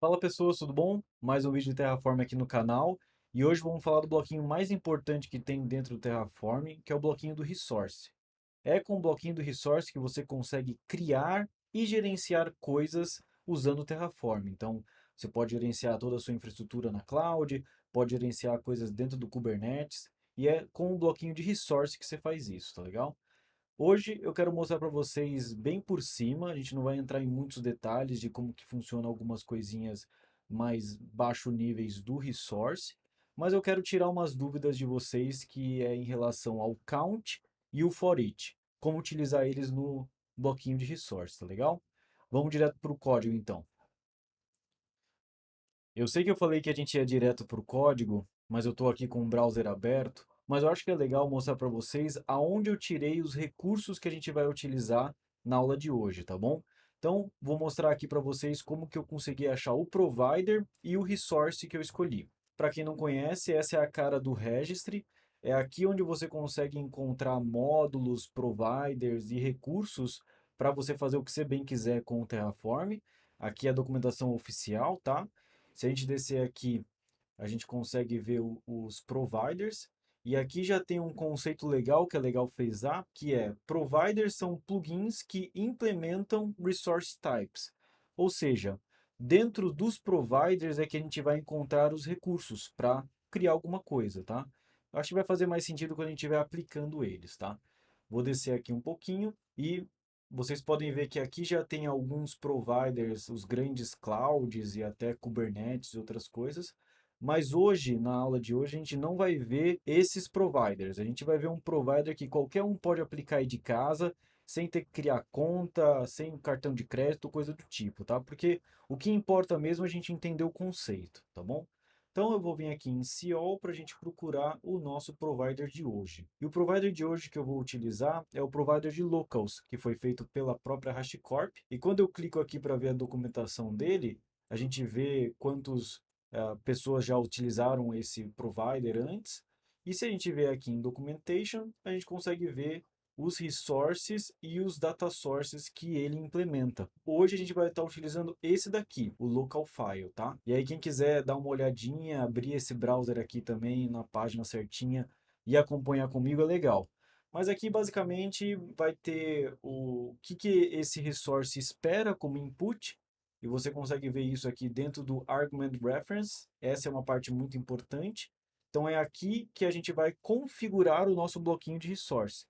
Fala pessoas, tudo bom? Mais um vídeo de Terraform aqui no canal. E hoje vamos falar do bloquinho mais importante que tem dentro do Terraform, que é o bloquinho do Resource. É com o bloquinho do Resource que você consegue criar e gerenciar coisas usando o Terraform. Então, você pode gerenciar toda a sua infraestrutura na cloud, pode gerenciar coisas dentro do Kubernetes, e é com o bloquinho de Resource que você faz isso, tá legal? Hoje eu quero mostrar para vocês bem por cima, a gente não vai entrar em muitos detalhes de como que funciona algumas coisinhas mais baixo níveis do resource, mas eu quero tirar umas dúvidas de vocês que é em relação ao count e o for each, como utilizar eles no bloquinho de resource, tá legal? Vamos direto para o código então. Eu sei que eu falei que a gente ia direto para o código, mas eu estou aqui com o browser aberto. Mas eu acho que é legal mostrar para vocês aonde eu tirei os recursos que a gente vai utilizar na aula de hoje, tá bom? Então, vou mostrar aqui para vocês como que eu consegui achar o provider e o resource que eu escolhi. Para quem não conhece, essa é a cara do registry. É aqui onde você consegue encontrar módulos, providers e recursos para você fazer o que você bem quiser com o Terraform. Aqui é a documentação oficial, tá? Se a gente descer aqui, a gente consegue ver os providers. E aqui já tem um conceito legal que é legal frisar, que é providers são plugins que implementam resource types. Ou seja, dentro dos providers é que a gente vai encontrar os recursos para criar alguma coisa, tá? Acho que vai fazer mais sentido quando a gente estiver aplicando eles, tá? Vou descer aqui um pouquinho e vocês podem ver que aqui já tem alguns providers, os grandes clouds e até Kubernetes e outras coisas. Mas hoje, na aula de hoje, a gente não vai ver esses providers. A gente vai ver um provider que qualquer um pode aplicar aí de casa, sem ter que criar conta, sem cartão de crédito, coisa do tipo, tá? Porque o que importa mesmo é a gente entender o conceito, tá bom? Então eu vou vir aqui em SEO para a gente procurar o nosso provider de hoje. E o provider de hoje que eu vou utilizar é o provider de locals, que foi feito pela própria HashiCorp. E quando eu clico aqui para ver a documentação dele, a gente vê quantos pessoas já utilizaram esse provider antes. E se a gente ver aqui em Documentation, a gente consegue ver os resources e os data sources que ele implementa. Hoje a gente vai estar utilizando esse daqui, o local file, tá? E aí quem quiser dar uma olhadinha, abrir esse browser aqui também na página certinha e acompanhar comigo é legal. Mas aqui basicamente vai ter o que esse resource espera como input e você consegue ver isso aqui dentro do Argument Reference. Essa é uma parte muito importante. Então é aqui que a gente vai configurar o nosso bloquinho de resource.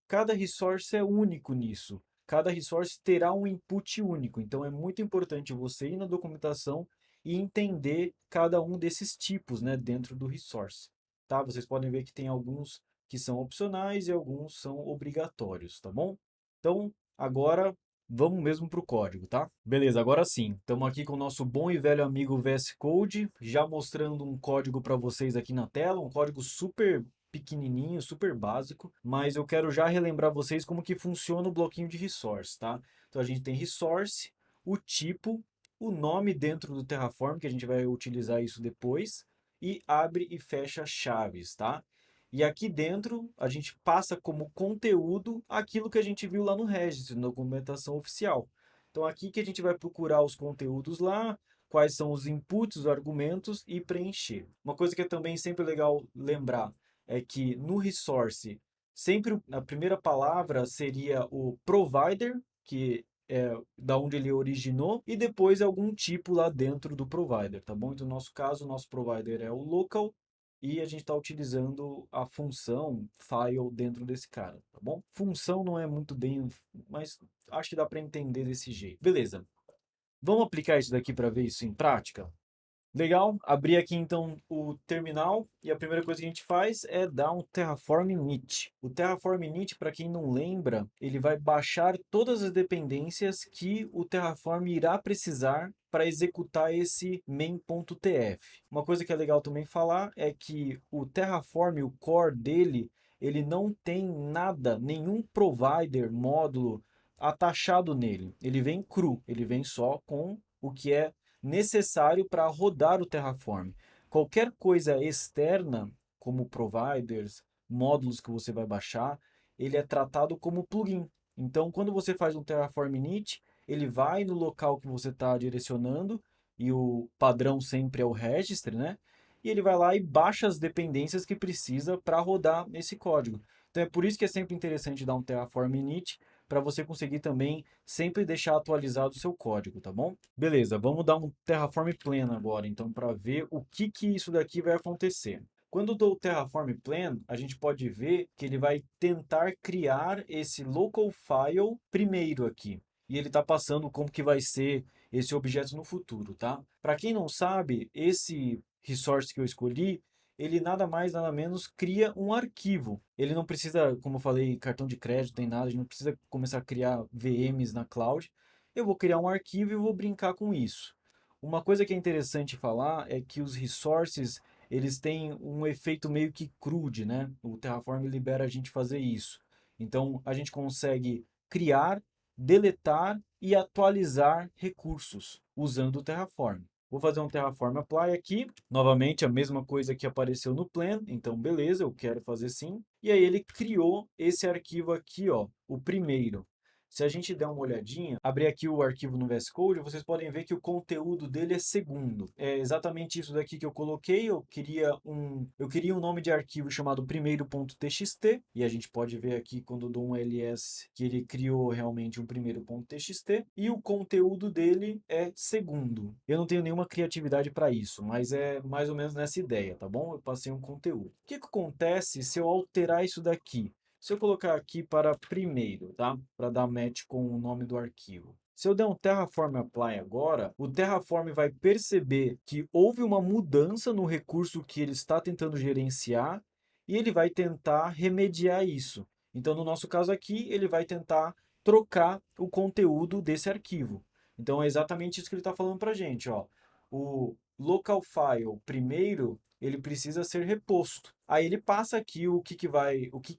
Cada resource é único nisso. Cada resource terá um input único. Então é muito importante você ir na documentação e entender cada um desses tipos, né, dentro do resource. Tá? Vocês podem ver que tem alguns que são opcionais e alguns são obrigatórios, tá bom? Então, agora vamos mesmo para o código, tá? Beleza, agora sim. Estamos aqui com o nosso bom e velho amigo VS Code, já mostrando um código para vocês aqui na tela, um código super pequenininho, super básico, mas eu quero já relembrar vocês como que funciona o bloquinho de resource, tá? Então a gente tem resource, o tipo, o nome dentro do Terraform, que a gente vai utilizar isso depois, e abre e fecha chaves, tá? E aqui dentro a gente passa como conteúdo aquilo que a gente viu lá no registro, na documentação oficial. Então aqui que a gente vai procurar os conteúdos lá, quais são os inputs, os argumentos e preencher. Uma coisa que é também sempre legal lembrar é que no resource, sempre a primeira palavra seria o provider, que é da onde ele originou, e depois algum tipo lá dentro do provider, tá bom? Então, no nosso caso, o nosso provider é o local, e a gente está utilizando a função file dentro desse cara, tá bom? Função não é muito bem, mas acho que dá para entender desse jeito. Beleza, vamos aplicar isso daqui para ver isso em prática? Legal, abrir aqui então o terminal e a primeira coisa que a gente faz é dar um Terraform init. O Terraform init, para quem não lembra, ele vai baixar todas as dependências que o Terraform irá precisar para executar esse main.tf. Uma coisa que é legal também falar é que o Terraform, o core dele, ele não tem nada, nenhum provider, módulo atachado nele. Ele vem cru, ele vem só com o que é necessário para rodar o Terraform. Qualquer coisa externa, como providers, módulos que você vai baixar, ele é tratado como plugin. Então, quando você faz um Terraform init, ele vai no local que você está direcionando e o padrão sempre é o registry, né? E ele vai lá e baixa as dependências que precisa para rodar esse código. Então é por isso que é sempre interessante dar um Terraform init para você conseguir também sempre deixar atualizado o seu código, tá bom? Beleza, vamos dar um Terraform pleno agora, então, para ver o que isso daqui vai acontecer. Quando eu dou o Terraform Plan, a gente pode ver que ele vai tentar criar esse local file primeiro aqui. E ele está passando como que vai ser esse objeto no futuro, tá? Para quem não sabe, esse resource que eu escolhi, ele nada mais, nada menos cria um arquivo. Ele não precisa, como eu falei, cartão de crédito, nem nada, a gente não precisa começar a criar VMs na cloud. Eu vou criar um arquivo e vou brincar com isso. Uma coisa que é interessante falar é que os resources eles têm um efeito meio que CRUD, né? O Terraform libera a gente fazer isso. Então, a gente consegue criar, deletar e atualizar recursos usando o Terraform. Vou fazer um Terraform Apply aqui. Novamente, a mesma coisa que apareceu no plan. Então, beleza, eu quero fazer sim. E aí ele criou esse arquivo aqui, ó, o primeiro. Se a gente der uma olhadinha, abrir aqui o arquivo no VS Code, vocês podem ver que o conteúdo dele é segundo. É exatamente isso daqui que eu coloquei. Eu queria um nome de arquivo chamado primeiro.txt, e a gente pode ver aqui quando eu dou um ls que ele criou realmente um primeiro.txt, e o conteúdo dele é segundo. Eu não tenho nenhuma criatividade para isso, mas é mais ou menos nessa ideia, tá bom? Eu passei um conteúdo. O que acontece se eu alterar isso daqui? Se eu colocar aqui para primeiro, tá? Para dar match com o nome do arquivo. Se eu der um Terraform Apply agora, o Terraform vai perceber que houve uma mudança no recurso que ele está tentando gerenciar e ele vai tentar remediar isso. Então, no nosso caso aqui, ele vai tentar trocar o conteúdo desse arquivo. Então, é exatamente isso que ele está falando para a gente, ó. O local file primeiro, ele precisa ser reposto. Aí ele passa aqui o que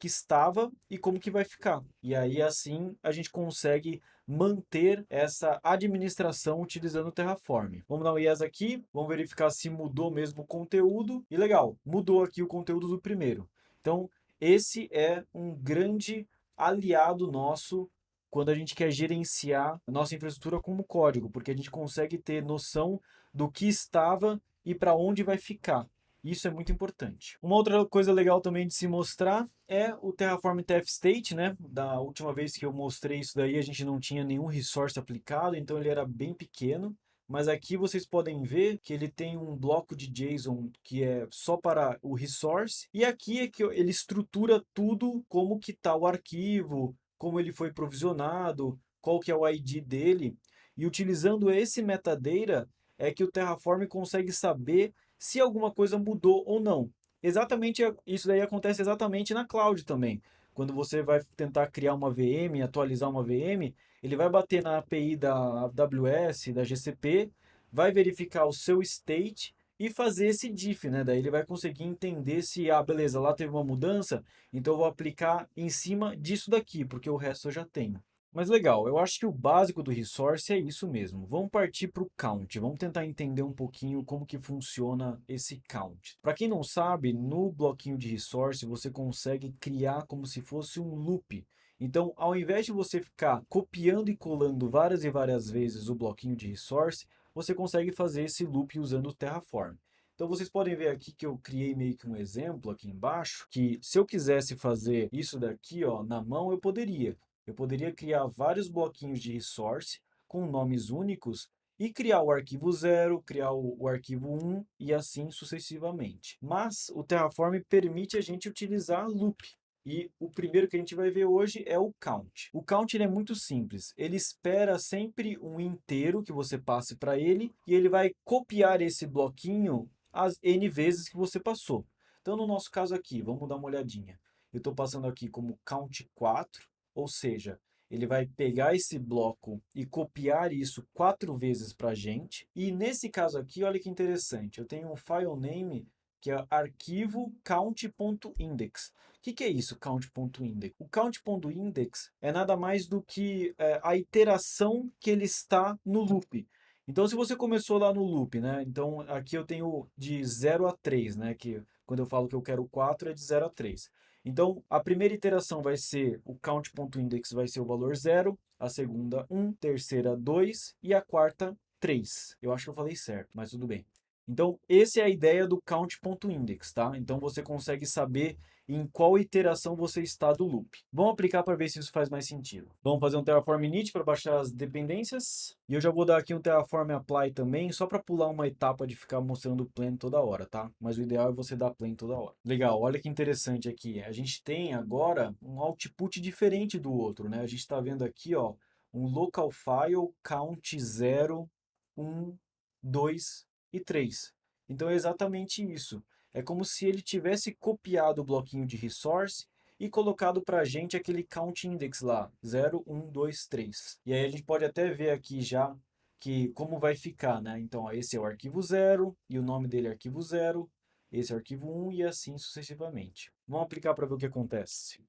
estava e como que vai ficar. E aí assim a gente consegue manter essa administração utilizando o Terraform. Vamos dar um yes aqui, vamos verificar se mudou mesmo o conteúdo. E legal, mudou aqui o conteúdo do primeiro. Então, esse é um grande aliado nosso quando a gente quer gerenciar a nossa infraestrutura como código, porque a gente consegue ter noção do que estava e para onde vai ficar. Isso é muito importante. Uma outra coisa legal também de se mostrar é o Terraform TF State, né? Da última vez que eu mostrei isso daí, a gente não tinha nenhum resource aplicado, então ele era bem pequeno. Mas aqui vocês podem ver que ele tem um bloco de JSON que é só para o resource. E aqui é que ele estrutura tudo, como que está o arquivo, como ele foi provisionado, qual que é o ID dele. E utilizando esse metadata é que o Terraform consegue saber se alguma coisa mudou ou não. Exatamente isso daí acontece exatamente na cloud também. Quando você vai tentar criar uma VM, atualizar uma VM, ele vai bater na API da AWS, da GCP, vai verificar o seu state e fazer esse diff, né? Daí ele vai conseguir entender se, beleza, lá teve uma mudança, então eu vou aplicar em cima disso daqui, porque o resto eu já tenho. Mas legal, eu acho que o básico do resource é isso mesmo. Vamos partir para o count. Vamos tentar entender um pouquinho como que funciona esse count. Para quem não sabe, no bloquinho de resource você consegue criar como se fosse um loop. Então, ao invés de você ficar copiando e colando várias e várias vezes o bloquinho de resource, você consegue fazer esse loop usando o Terraform. Então vocês podem ver aqui que eu criei meio que um exemplo aqui embaixo, que se eu quisesse fazer isso daqui, ó, na mão, eu poderia. Eu poderia criar vários bloquinhos de resource com nomes únicos e criar o arquivo 0, criar o arquivo 1 e assim sucessivamente. Mas o Terraform permite a gente utilizar loop. E o primeiro que a gente vai ver hoje é o count. O count ele é muito simples. Ele espera sempre um inteiro que você passe para ele e ele vai copiar esse bloquinho as n vezes que você passou. Então, no nosso caso aqui, vamos dar uma olhadinha. Eu estou passando aqui como count 4. Ou seja, ele vai pegar esse bloco e copiar isso 4 vezes para a gente. E nesse caso aqui, olha que interessante, eu tenho um file name que é arquivo count.index. O que é isso, count.index? O count.index é nada mais do que a iteração que ele está no loop. Então, se você começou lá no loop, né? Então, aqui eu tenho de 0 a 3, né? Que quando eu falo que eu quero 4 é de 0 a 3. Então, a primeira iteração vai ser o count.index vai ser o valor 0, a segunda 1, terceira 2 e a quarta 3. Eu acho que eu falei certo, mas tudo bem. Então, essa é a ideia do count.index, tá? Então, você consegue saber em qual iteração você está do loop. Vamos aplicar para ver se isso faz mais sentido. Vamos fazer um Terraform init para baixar as dependências. E eu já vou dar aqui um Terraform apply também, só para pular uma etapa de ficar mostrando o plan toda hora, tá? Mas o ideal é você dar plan toda hora. Legal, olha que interessante aqui. A gente tem agora um output diferente do outro, né? A gente está vendo aqui, ó, um local file count 0, 1, 2 e 3. Então é exatamente isso. É como se ele tivesse copiado o bloquinho de resource e colocado para a gente aquele count index lá, 0, 1, 2, 3. E aí a gente pode até ver aqui já que como vai ficar, né? Então, ó, esse é o arquivo 0 e o nome dele é arquivo 0, esse é o arquivo 1 e assim sucessivamente. Vamos aplicar para ver o que acontece.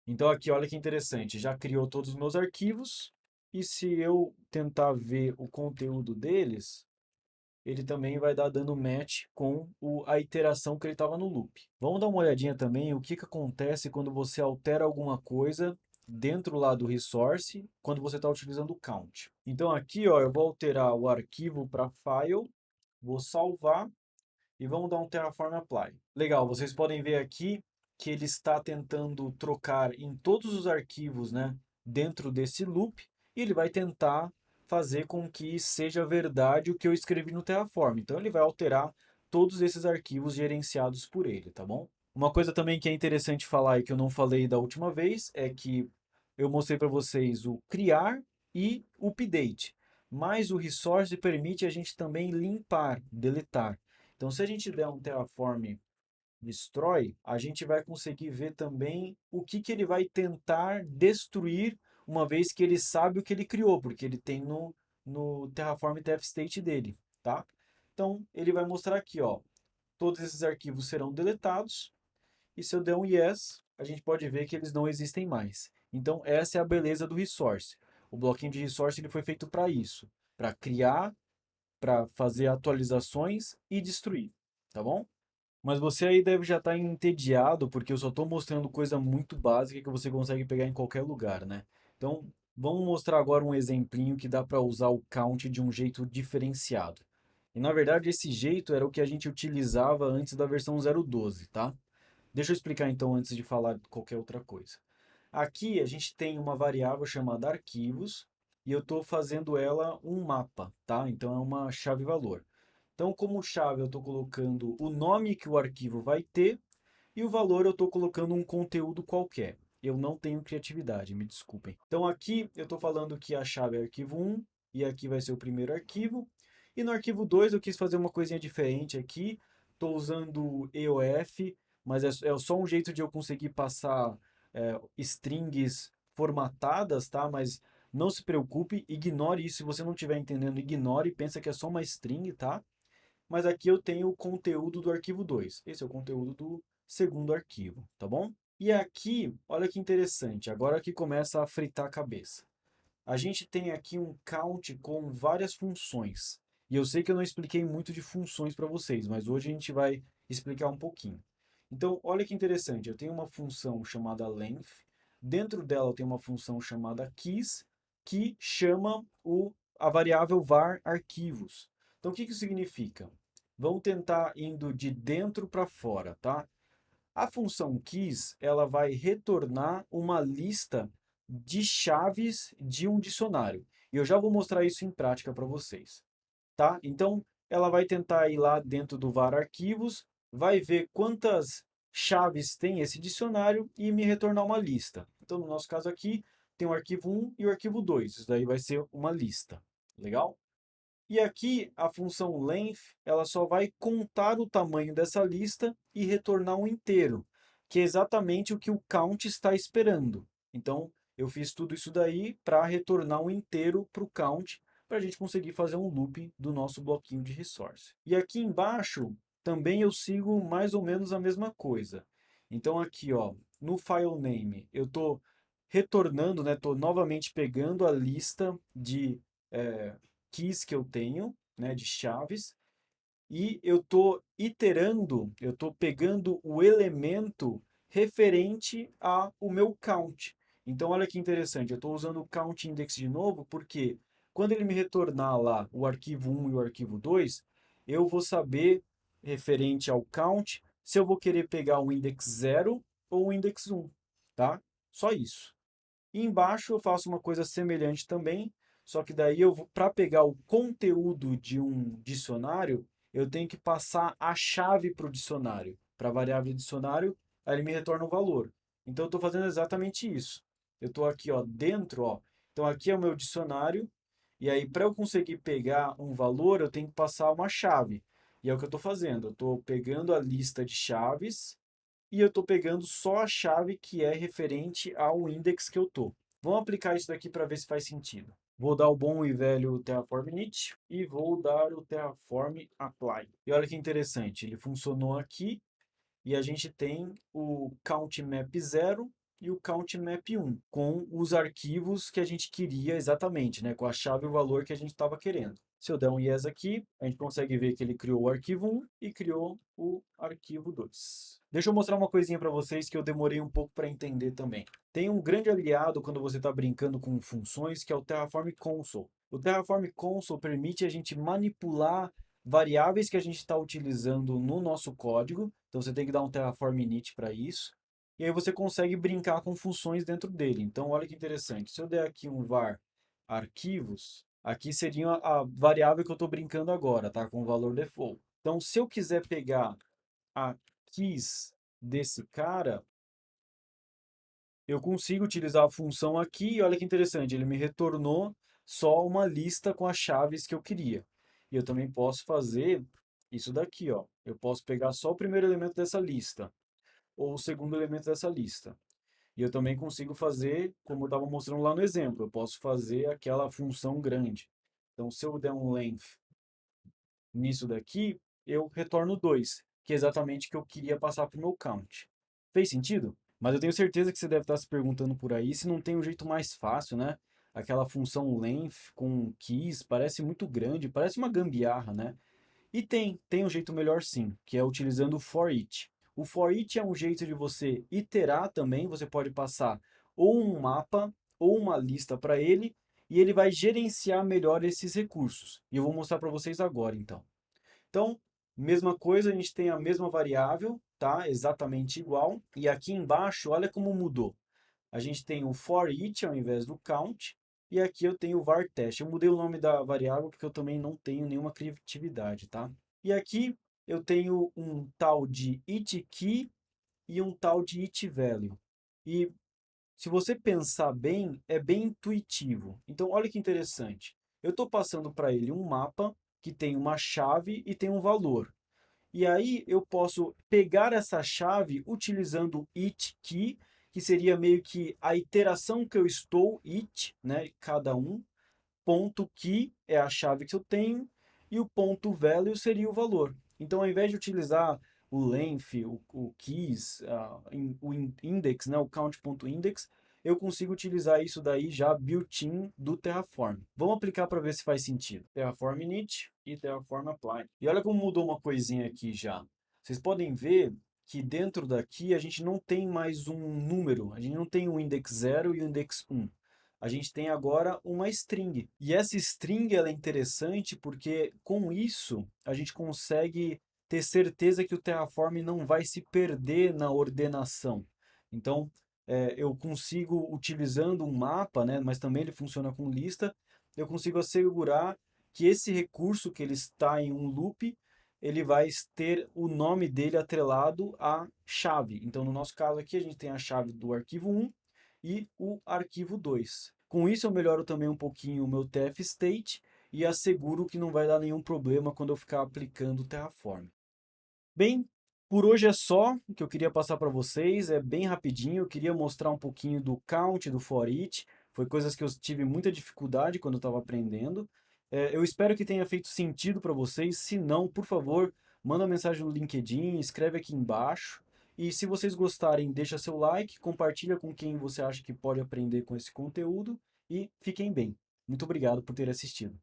Então aqui, olha que interessante, já criou todos os meus arquivos e se eu tentar ver o conteúdo deles, ele também vai dar dando match com a iteração que ele estava no loop. Vamos dar uma olhadinha também o que acontece quando você altera alguma coisa dentro lá do resource, quando você está utilizando o count. Então aqui, ó, eu vou alterar o arquivo para file, vou salvar e vamos dar um Terraform Apply. Legal, vocês podem ver aqui que ele está tentando trocar em todos os arquivos, né, dentro desse loop, e ele vai tentar fazer com que seja verdade o que eu escrevi no Terraform. Então ele vai alterar todos esses arquivos gerenciados por ele, tá bom? Uma coisa também que é interessante falar e que eu não falei da última vez é que eu mostrei para vocês o criar e o update, mas o resource permite a gente também limpar, deletar. Então, se a gente der um Terraform destroy, a gente vai conseguir ver também o que ele vai tentar destruir, uma vez que ele sabe o que ele criou, porque ele tem no Terraform Dev State dele, tá? Então, ele vai mostrar aqui, ó, todos esses arquivos serão deletados, e se eu der um yes, a gente pode ver que eles não existem mais. Então, essa é a beleza do resource. O bloquinho de resource ele foi feito para isso, para criar, para fazer atualizações e destruir, tá bom? Mas você aí deve já estar entediado, porque eu só estou mostrando coisa muito básica que você consegue pegar em qualquer lugar, né? Então, vamos mostrar agora um exemplinho que dá para usar o count de um jeito diferenciado. E na verdade, esse jeito era o que a gente utilizava antes da versão 0.12, tá? Deixa eu explicar então antes de falar qualquer outra coisa. Aqui a gente tem uma variável chamada arquivos e eu estou fazendo ela um mapa, tá? Então é uma chave valor. Então, como chave, eu estou colocando o nome que o arquivo vai ter e o valor eu estou colocando um conteúdo qualquer. Eu não tenho criatividade, me desculpem. Então, aqui eu estou falando que a chave é arquivo 1 e aqui vai ser o primeiro arquivo. E no arquivo 2 eu quis fazer uma coisinha diferente aqui. Estou usando EOF, mas é só um jeito de eu conseguir passar strings formatadas, tá? Mas não se preocupe, ignore isso. Se você não estiver entendendo, ignore, pensa que é só uma string, tá? Mas aqui eu tenho o conteúdo do arquivo 2. Esse é o conteúdo do segundo arquivo, tá bom? E aqui, olha que interessante, agora que começa a fritar a cabeça. A gente tem aqui um count com várias funções. E eu sei que eu não expliquei muito de funções para vocês, mas hoje a gente vai explicar um pouquinho. Então, olha que interessante, eu tenho uma função chamada length, dentro dela eu tenho uma função chamada keys, que chama a variável var arquivos. Então, o que isso significa? Vamos tentar indo de dentro para fora, tá? A função keys, ela vai retornar uma lista de chaves de um dicionário. E eu já vou mostrar isso em prática para vocês, tá? Então, ela vai tentar ir lá dentro do var arquivos, vai ver quantas chaves tem esse dicionário e me retornar uma lista. Então, no nosso caso aqui, tem o arquivo 1 e o arquivo 2. Isso daí vai ser uma lista. Legal? E aqui a função length, ela só vai contar o tamanho dessa lista e retornar um inteiro, que é exatamente o que o count está esperando. Então, eu fiz tudo isso daí para retornar um inteiro para o count, para a gente conseguir fazer um loop do nosso bloquinho de resource. E aqui embaixo, também eu sigo mais ou menos a mesma coisa. Então aqui, ó, no file name, eu estou retornando, né, estou novamente pegando a lista de keys que eu tenho, né, de chaves, e eu estou iterando, eu estou pegando o elemento referente ao meu count. Então, olha que interessante, eu estou usando o count index de novo, porque quando ele me retornar lá o arquivo 1 e o arquivo 2, eu vou saber, referente ao count, se eu vou querer pegar o index 0 ou o index 1, tá? Só isso. E embaixo eu faço uma coisa semelhante também, só que daí eu para pegar o conteúdo de um dicionário, eu tenho que passar a chave para o dicionário. Para a variável dicionário, aí ele me retorna o valor. Então eu estou fazendo exatamente isso. Eu estou aqui, ó, dentro, ó. Então aqui é o meu dicionário, e aí para eu conseguir pegar um valor, eu tenho que passar uma chave. E é o que eu estou fazendo. Eu estou pegando a lista de chaves e eu estou pegando só a chave que é referente ao index que eu estou. Vamos aplicar isso daqui para ver se faz sentido. Vou dar o bom e velho Terraform init e vou dar o Terraform apply. E olha que interessante, ele funcionou aqui e a gente tem o count map 0 e o count map 1 com os arquivos que a gente queria exatamente, né? Com a chave e o valor que a gente estava querendo. Se eu der um yes aqui, a gente consegue ver que ele criou o arquivo 1 e criou o arquivo 2. Deixa eu mostrar uma coisinha para vocês que eu demorei um pouco para entender também. Tem um grande aliado quando você está brincando com funções, que é o Terraform Console. O Terraform Console permite a gente manipular variáveis que a gente está utilizando no nosso código. Então você tem que dar um Terraform init para isso. E aí você consegue brincar com funções dentro dele. Então olha que interessante. Se eu der aqui um var arquivos, aqui seria a variável que eu estou brincando agora, tá? Com o valor default. Então se eu quiser pegar a keys desse cara, eu consigo utilizar a função aqui e olha que interessante, ele me retornou só uma lista com as chaves que eu queria. E eu também posso fazer isso daqui, ó. Eu posso pegar só o primeiro elemento dessa lista ou o segundo elemento dessa lista. E eu também consigo fazer, como eu estava mostrando lá no exemplo, eu posso fazer aquela função grande. Então, se eu der um length nisso daqui, eu retorno 2, que é exatamente o que eu queria passar para o meu count. Fez sentido? Mas eu tenho certeza que você deve estar se perguntando por aí se não tem um jeito mais fácil, né? Aquela função length com keys parece muito grande, parece uma gambiarra, né? E tem um jeito melhor sim, que é utilizando o for each. O for each é um jeito de você iterar também, você pode passar ou um mapa ou uma lista para ele e ele vai gerenciar melhor esses recursos. E eu vou mostrar para vocês agora, então. Então, mesma coisa, a gente tem a mesma variável, tá? Exatamente igual. E aqui embaixo, olha como mudou. A gente tem o for each ao invés do count. E aqui eu tenho o var test. Eu mudei o nome da variável porque eu também não tenho nenhuma criatividade, tá? E aqui eu tenho um tal de it key e um tal de it value. E se você pensar bem, é bem intuitivo. Então, olha que interessante. Eu estou passando para ele um mapa que tem uma chave e tem um valor. E aí eu posso pegar essa chave utilizando it key, que seria meio que a iteração que eu estou, it, né, cada um, ponto key é a chave que eu tenho e o ponto value seria o valor. Então, ao invés de utilizar o length, o keys, o index, né, o count.index, eu consigo utilizar isso daí já built-in do Terraform. Vamos aplicar para ver se faz sentido. Terraform init e Terraform apply. E olha como mudou uma coisinha aqui já. Vocês podem ver que dentro daqui a gente não tem mais um número, a gente não tem o index 0 e o index 1. A gente tem agora uma string. E essa string ela é interessante porque com isso a gente consegue ter certeza que o Terraform não vai se perder na ordenação. Então, eu consigo, utilizando um mapa, né, mas também ele funciona com lista, eu consigo assegurar que esse recurso que ele está em um loop, ele vai ter o nome dele atrelado à chave. Então, no nosso caso aqui, a gente tem a chave do arquivo 1 e o arquivo 2. Com isso, eu melhoro também um pouquinho o meu TF state e asseguro que não vai dar nenhum problema quando eu ficar aplicando o Terraform. Bem, por hoje é só o que eu queria passar para vocês, é bem rapidinho, eu queria mostrar um pouquinho do count, do for each, foi coisas que eu tive muita dificuldade quando eu estava aprendendo. Eu espero que tenha feito sentido para vocês, se não, por favor, manda uma mensagem no LinkedIn, escreve aqui embaixo. E se vocês gostarem, deixa seu like, compartilha com quem você acha que pode aprender com esse conteúdo e fiquem bem. Muito obrigado por ter assistido.